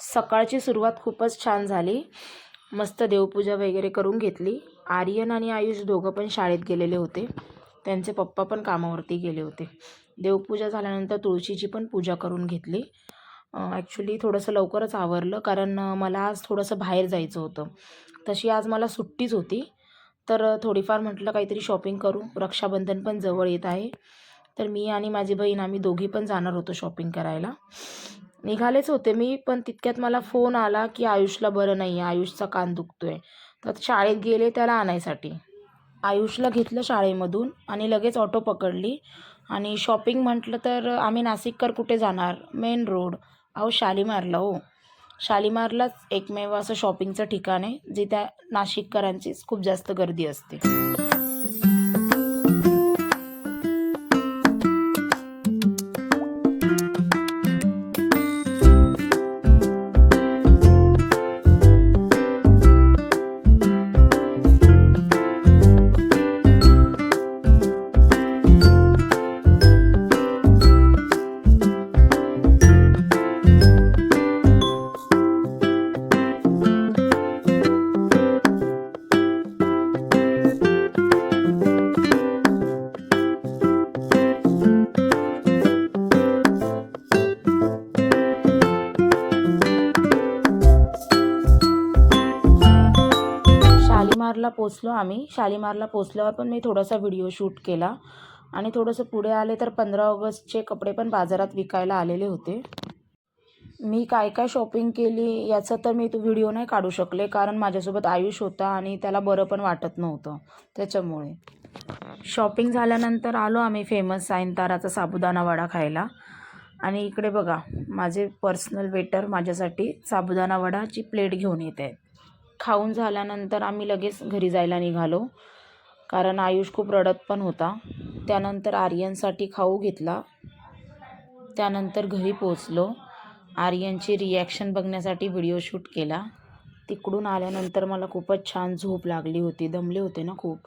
सकाळची सुरुवात खूपच छान झाली. मस्त देवपूजा वगैरे करून घेतली. आर्यन आणि आयुष दोघं पण शाळेत गेलेले होते. त्यांचे पप्पा पण कामावरती गेले होते. देवपूजा झाल्यानंतर तुळशीची पण पूजा करून घेतली. ॲक्च्युली थोडंसं लवकरच आवरलं कारण मला आज थोडंसं बाहेर जायचं होतं. तशी आज मला सुट्टीच होती. तर थोडीफार म्हटलं काहीतरी शॉपिंग करू. रक्षाबंधन पण जवळ येत आहे. तर मी आणि माझी बहीण आम्ही दोघी पण जाणार होतो शॉपिंग करायला. निघालेच होते मी, पण तितक्यात मला फोन आला की आयुषला बरं नाही आहे, आयुषचा कान दुखतोय. तर शाळेत गेले त्याला आणायसाठी. आयुषला घेतलं शाळेमधून आणि लगेच ऑटो पकडली. आणि शॉपिंग म्हटलं तर आम्ही नाशिककर कुठे जाणार, मेन रोड. अहो शालीमारला हो. शालीमारलाच एकमेव असं शॉपिंगचं ठिकाण आहे जिथे नाशिककरांचीच खूप जास्त गर्दी असते. शालीमारला पोचल्यावर पण मी थोडासा व्हिडिओ शूट केला. आणि थोडंसं पुढे आले तर 15 ऑगस्टचे कपडे पण बाजारात विकायला आलेले होते. मी काय काय शॉपिंग केली याचा तर मी तो व्हिडिओ नाही काढू शकले कारण माझ्यासोबत आयुष होता आणि त्याला बरं पण वाटत नव्हतं त्याच्यामुळे. शॉपिंग झाल्यानंतर आलो आम्ही फेमस सायंताराचा साबुदाणा वडा खायला. आणि इकडे बघा माझे पर्सनल वेटर माझ्यासाठी साबुदाणा वडाची प्लेट घेऊन येत आहेत. खाऊन झाल्यानंतर आम्ही लगेच घरी जायला निघालो कारण आयुष खूप रडत पण होता. त्यानंतर आर्यनसाठी खाऊ घेतला. त्यानंतर घरी पोचलो. आर्यनची रिॲक्शन बघण्यासाठी व्हिडिओ शूट केला. तिकडून आल्यानंतर मला खूपच छान झोप लागली होती, दमले होते ना खूप.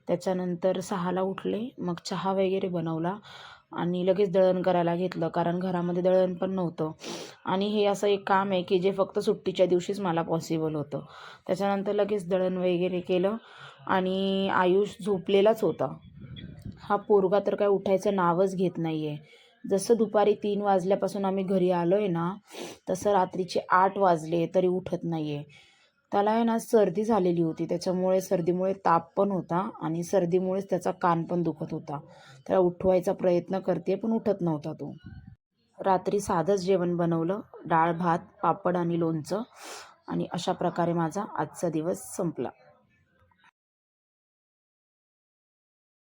त्याच्यानंतर 6ला उठले, मग चहा वगैरे बनवला आणि लगेच दळण करायला घेतलं कारण घरामध्ये दळण पण नव्हतं. आणि हे असं एक काम आहे की जे फक्त सुट्टीच्या दिवशीच मला पॉसिबल होतं. त्याच्यानंतर लगेच दळण वगैरे केलं आणि आयुष झोपलेलाच होता. हा पोरगा तर काय उठायचं नावच घेत नाही आहे. जसं दुपारी 3 वाजल्यापासून आम्ही घरी आलो आहे ना, तसं रात्रीचे 8 वाजले तरी उठत नाही आहे. त्याला आहे ना सर्दी झालेली होती, त्याच्यामुळे सर्दीमुळे ताप पण होता आणि सर्दीमुळेच त्याचा कान पण दुखत होता. त्याला उठवायचा प्रयत्न करते पण उठत नव्हता तो. रात्री साधंच जेवण बनवलं, डाळ भात, पापड आणि लोणचं. आणि अशा प्रकारे माझा आजचा दिवस संपला.